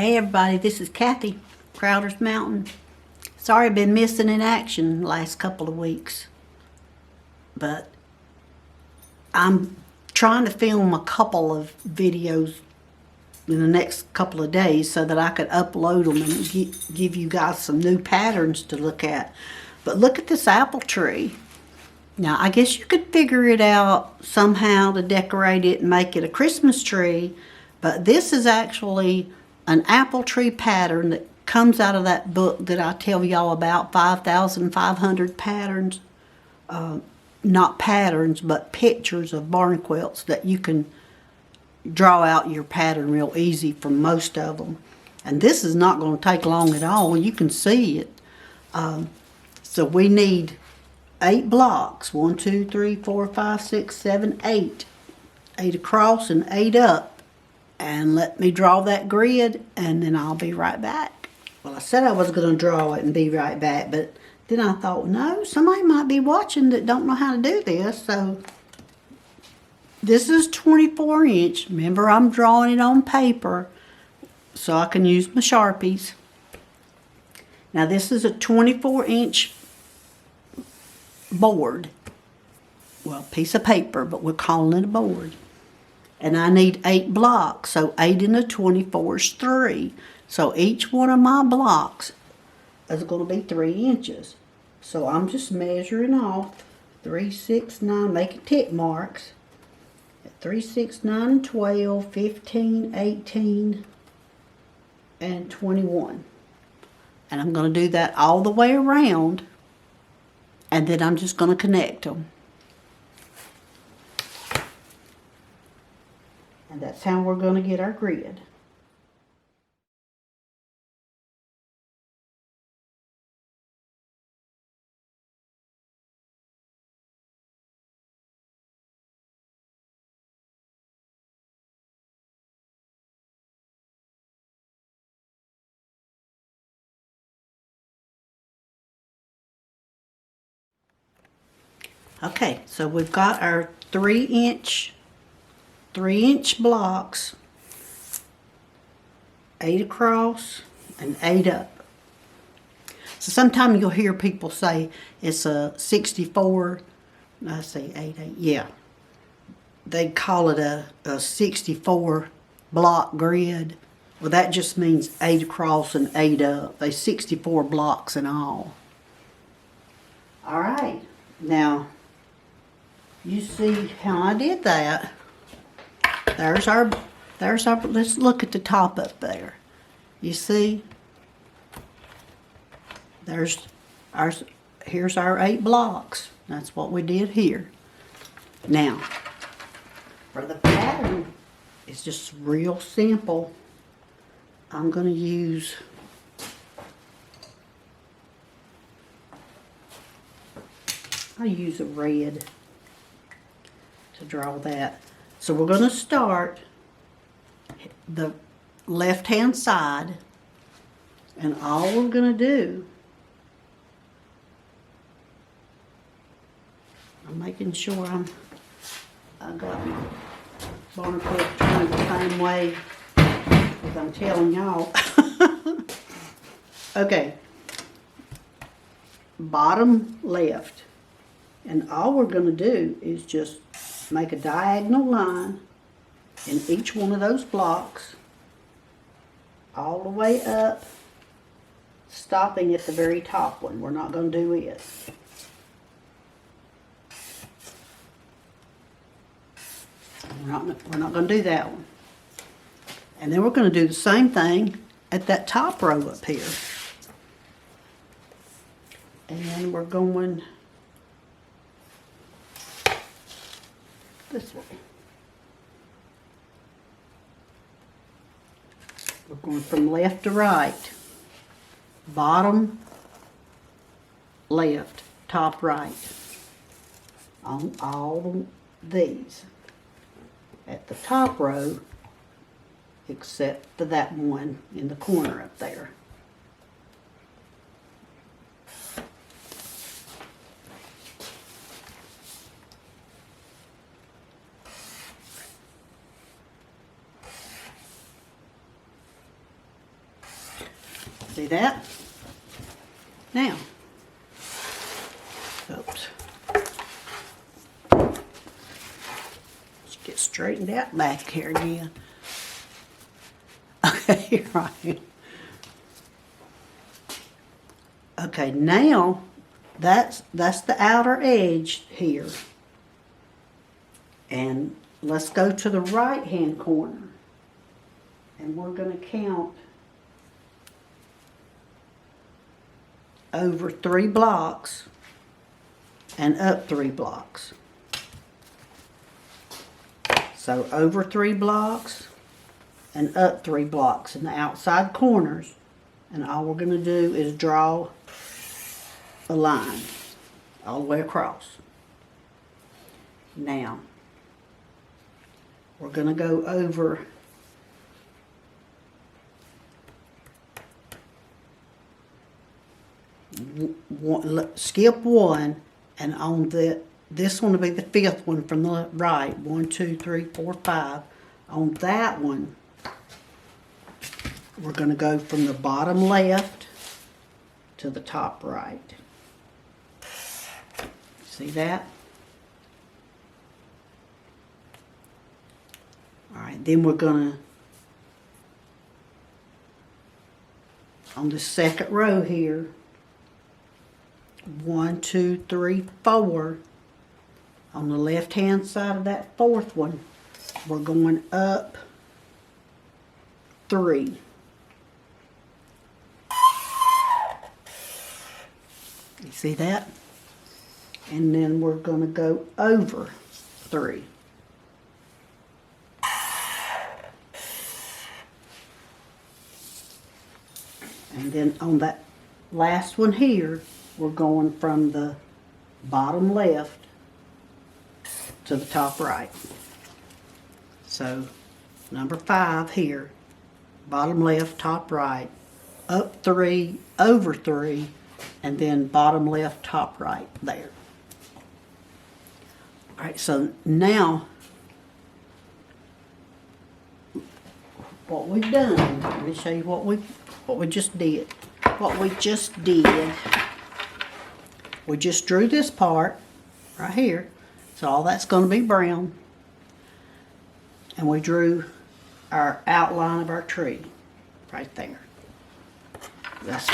Hey everybody, this is Kathy, Crowder's Mountain. Sorry I've been missing in action the last couple of weeks, but I'm trying to film a couple of videos in the next couple of days so that I could upload them and give you guys some new patterns to look at. But look at this apple tree. Now I guess you could figure it out somehow to decorate it and make it a Christmas tree, but this is actually an apple tree pattern that comes out of that book that I tell y'all about, 5,500 patterns. Not patterns, but pictures of barn quilts that you can draw out your pattern real easy from most of them. And this is not going to take long at all. You can see it. So we need 8 blocks. 1, 2, 3, 4, 5, 6, 7, 8. 8 across and 8 up. And let me draw that grid, and then I'll be right back. Well, I said I was going to draw it and be right back, but then I thought, no, somebody might be watching that don't know how to do this. So this is 24 inch. Remember, I'm drawing it on paper so I can use my Sharpies. Now this is a 24 inch board. Well, piece of paper, but we're calling it a board. And I need 8 blocks, so 8 into 24 is 3. So each one of my blocks is going to be 3 inches. So I'm just measuring off 3, 6, 9, making tick marks. 3, 6, 9, and 12, 15, 18, and 21. And I'm going to do that all the way around, and then I'm just going to connect them. And that's how we're going to get our grid. Okay, so we've got our 3 inch blocks, 8 across and 8 up. So sometimes you'll hear people say it's a 64, I say 8, 8, yeah. They call it a 64 block grid. Well, that just means 8 across and 8 up. They 64 blocks in all. All right, now you see how I did that. There's our, let's look at the top up there. You see? Here's our 8 blocks. That's what we did here. Now, for the pattern, it's just real simple. I'm going to use a red to draw that. So we're going to start the left-hand side, and all we're going to do, I'm making sure I got my barn quilt turned the same way as I'm telling y'all. Okay, bottom left, and all we're going to do is just make a diagonal line in each one of those blocks all the way up, stopping at the very top one. We're not going to do it. We're not going to do that one. And then we're going to do the same thing at that top row up here. And we're going this way. We're going from left to right. Bottom left, top right. On all these. At the top row, except for that one in the corner up there. See that? Now, oops. Let's get straightened out back here again. Okay, here I am. Okay, now that's the outer edge here. And let's go to the right hand corner. And we're going to count over 3 blocks and up 3 blocks. So over 3 blocks and up 3 blocks in the outside corners. And all we're going to do is draw a line all the way across. Now, we're going to go over skip 1, and on this one will be the 5th one from the right. 1, 2, 3, 4, 5. On that one, we're going to go from the bottom left to the top right. See that? All right, then we're going to, on the second row here, 1, 2, 3, 4. On the left hand side of that 4th one, we're going up 3. You see that? And then we're going to go over 3. And then on that last one here, we're going from the bottom left to the top right. So number 5 here, bottom left, top right, up 3, over 3, and then bottom left, top right there. All right, so now what we've done, let me show you what we just did. What we just did, we just drew this part right here. So all that's going to be brown. And we drew our outline of our tree right there. That's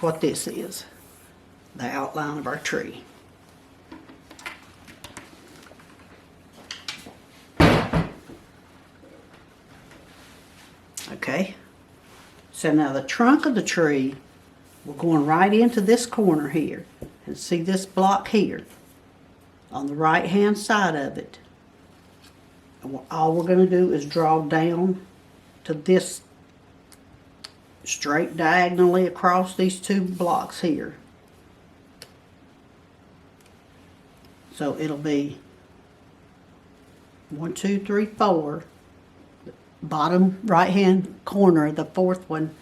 what this is. The outline of our tree. Okay. So now the trunk of the tree, we're going right into this corner here. And see this block here on the right hand side of it. And all we're going to do is draw down to this straight diagonally across these 2 blocks here. So it'll be 1, 2, 3, 4. Bottom right hand corner, the 4th one,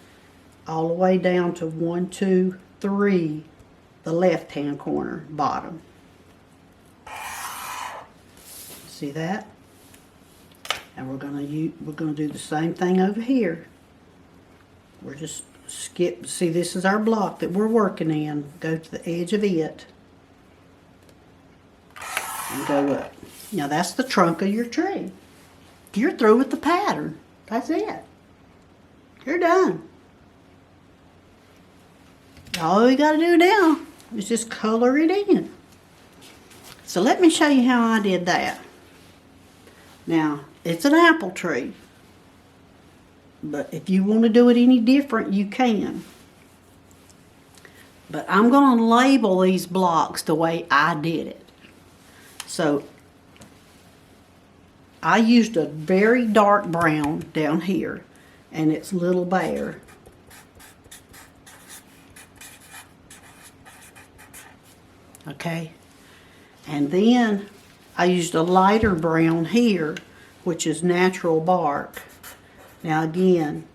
all the way down to 1, 2, 3. The left hand corner, bottom. See that? And we're gonna do the same thing over here. We're just see, this is our block that we're working in. Go to the edge of it and go up. Now that's the trunk of your tree. You're through with the pattern. That's it. You're done. All you gotta do now is just color it in. So let me show you how I did that. Now, it's an apple tree. But if you want to do it any different, you can. But I'm going to label these blocks the way I did it. So, I used a very dark brown down here. And it's Little Bear. Okay, and then I used a lighter brown here, which is Natural Bark. Now again,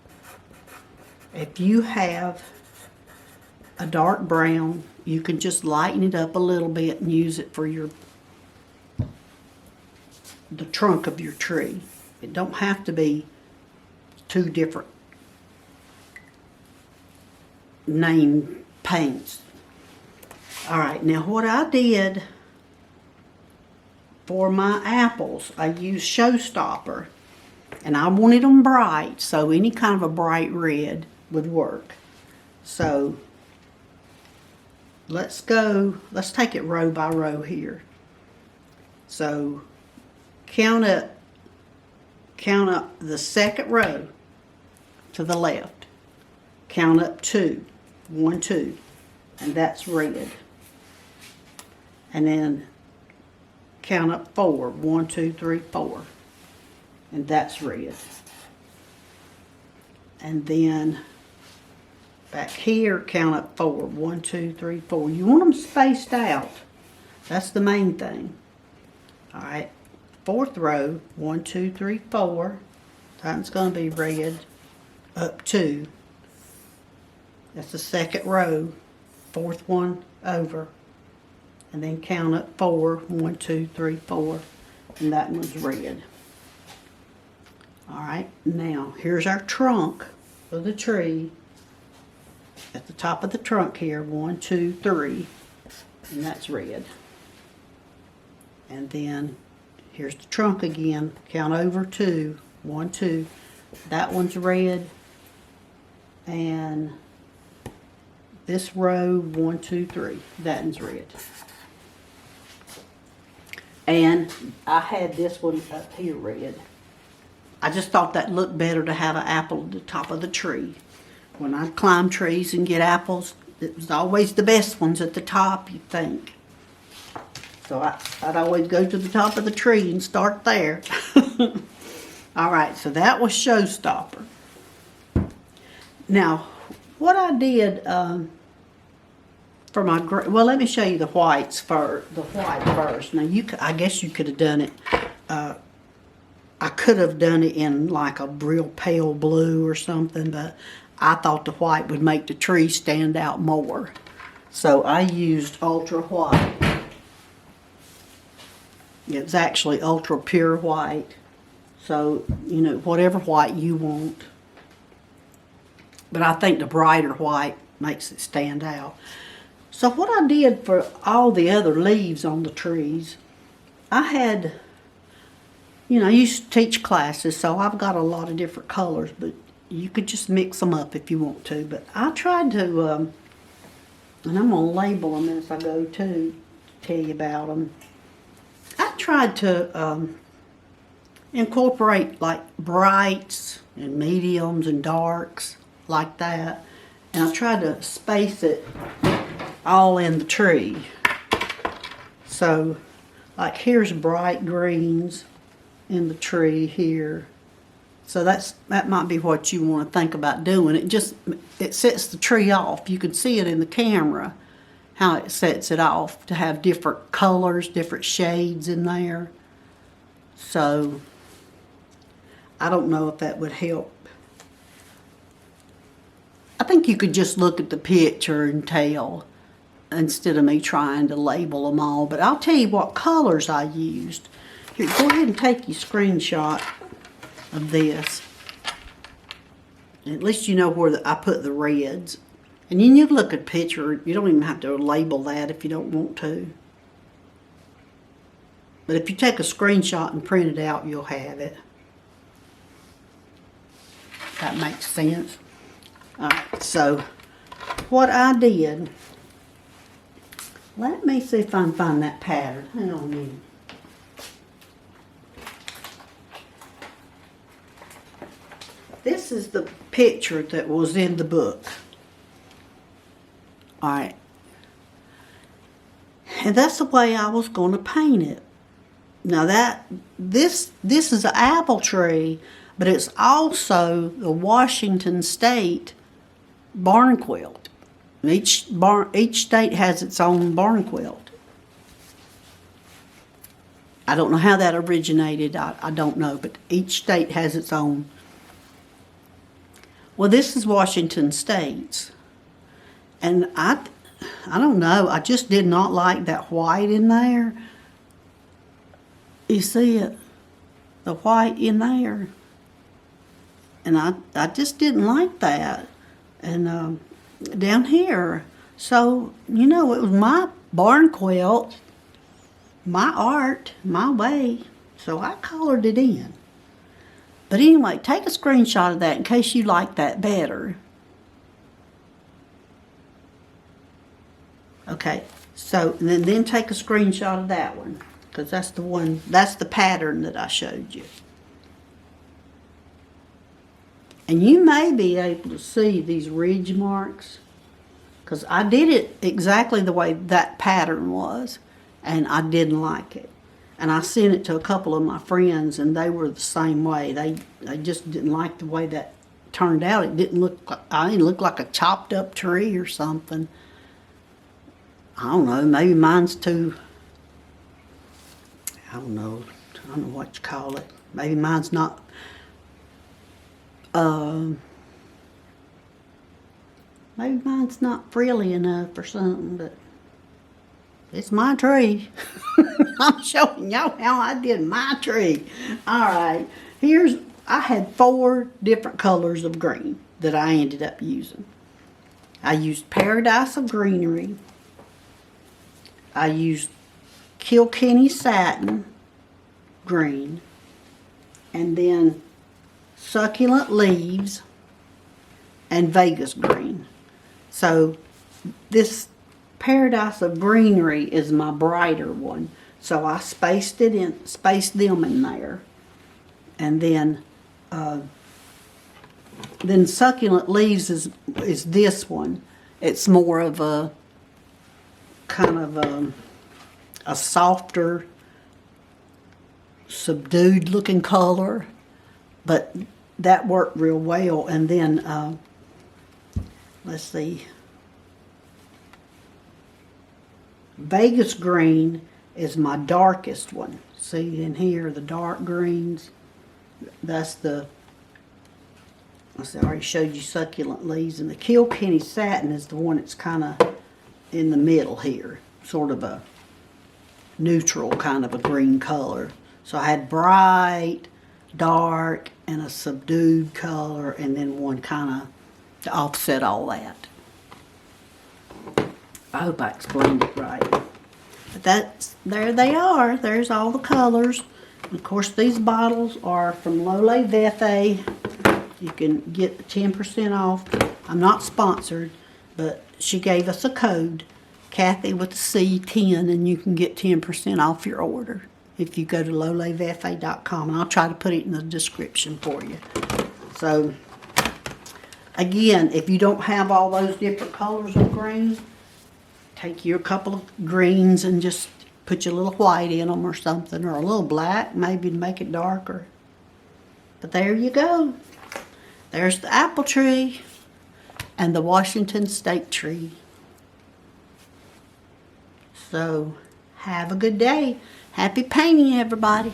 if you have a dark brown, you can just lighten it up a little bit and use it for the trunk of your tree. It don't have to be 2 different name paints. All right, now what I did for my apples, I used Showstopper, and I wanted them bright, so any kind of a bright red would work. So let's take it row by row here. So count up the second row to the left. Count up 2, 1, 2, and that's red. And then count up 4, 1, 2, 3, 4, and that's red. And then back here, count up 4, 1, 2, 3, 4. You want them spaced out. That's the main thing. All right, 4th row, 1, 2, 3, 4. That's going to be red. Up 2. That's the second row, 4th one over. And then count up 4, 1, 2, 3, 4, and that one's red. All right, now here's our trunk of the tree. At the top of the trunk here, 1, 2, 3, and that's red. And then here's the trunk again. Count over 2, 1, 2. That one's red. And this row, 1, 2, 3, that one's red. And I had this one up here red. I just thought that looked better to have an apple at the top of the tree. When I climb trees and get apples, it was always the best ones at the top, you'd think. So I'd always go to the top of the tree and start there. All right, so that was Showstopper. Now, what I did for my well, let me show you the whites first. The white first. Now, I guess you could have done it. I could have done it in like a real pale blue or something, but I thought the white would make the tree stand out more. So I used ultra white. It's actually ultra pure white. So, you know, whatever white you want. But I think the brighter white makes it stand out. So what I did for all the other leaves on the trees, I had, you know, I used to teach classes, so I've got a lot of different colors, but you could just mix them up if you want to. But I tried to, and I'm going to label them as I go to tell you about them. I tried to incorporate like brights and mediums and darks like that. And I tried to space it all in the tree. So like here's bright greens in the tree here. So that might be what you want to think about doing. It sets the tree off. You can see it in the camera how it sets it off to have different colors, different shades in there. So I don't know if that would help. I think you could just look at the picture and tell instead of me trying to label them all. But I'll tell you what colors I used. Here, go ahead and take your screenshot of this. At least you know where I put the reds. And then you look at the picture. You don't even have to label that if you don't want to. But if you take a screenshot and print it out, you'll have it. That makes sense. Alright, so what I did, let me see if I can find that pattern. Hang on a minute. This is the picture that was in the book. Alright. And that's the way I was going to paint it. Now this is an apple tree, but it's also the Washington State barn quilt. Each state has its own barn quilt. I don't know how that originated. I don't know, but each state has its own. Well, this is Washington State's. And I don't know. I just did not like that white in there. You see it? The white in there. And I just didn't like that. And down here. So, you know, it was my barn quilt, my art, my way. So I colored it in. But anyway, take a screenshot of that in case you like that better. Okay, so then take a screenshot of that one, because that's the one, that's the pattern that I showed you. And you may be able to see these ridge marks, because I did it exactly the way that pattern was, and I didn't like it. And I sent it to a couple of my friends, and they were the same way. They just didn't like the way that turned out. It didn't look, I didn't look like a chopped up tree or something. I don't know, maybe mine's too, I don't know what you call it. Maybe mine's not, maybe mine's not frilly enough or something, but it's my tree. I'm showing y'all how I did my tree. All right, I had 4 different colors of green that I ended up using. I used Paradise of Greenery. I used Kilkenny Satin green, and then Succulent Leaves and Vegas green. So this Paradise of Greenery is my brighter one. So I spaced them in there. And then Succulent Leaves is this one. It's more of a kind of a softer, subdued looking color, but that worked real well. And then let's see, Vegas green is my darkest one. See in here, the dark greens, that's the, I already showed you Succulent Leaves, and the Kilkenny Satin is the one that's kind of in the middle here, sort of a neutral kind of a green color. So I had bright, dark, and a subdued color, and then one kind of to offset all that. I hope I explained it right. But there they are. There's all the colors. And of course, these bottles are from Lole Vethe. You can get 10% off. I'm not sponsored, but she gave us a code, Kathy with a C, 10, and you can get 10% off your order if you go to lolevethe.com, and I'll try to put it in the description for you. So, again, if you don't have all those different colors of green, take your couple of greens and just put your little white in them or something, or a little black, maybe to make it darker. But there you go. There's the apple tree and the Washington State tree. So, have a good day. Happy painting, everybody.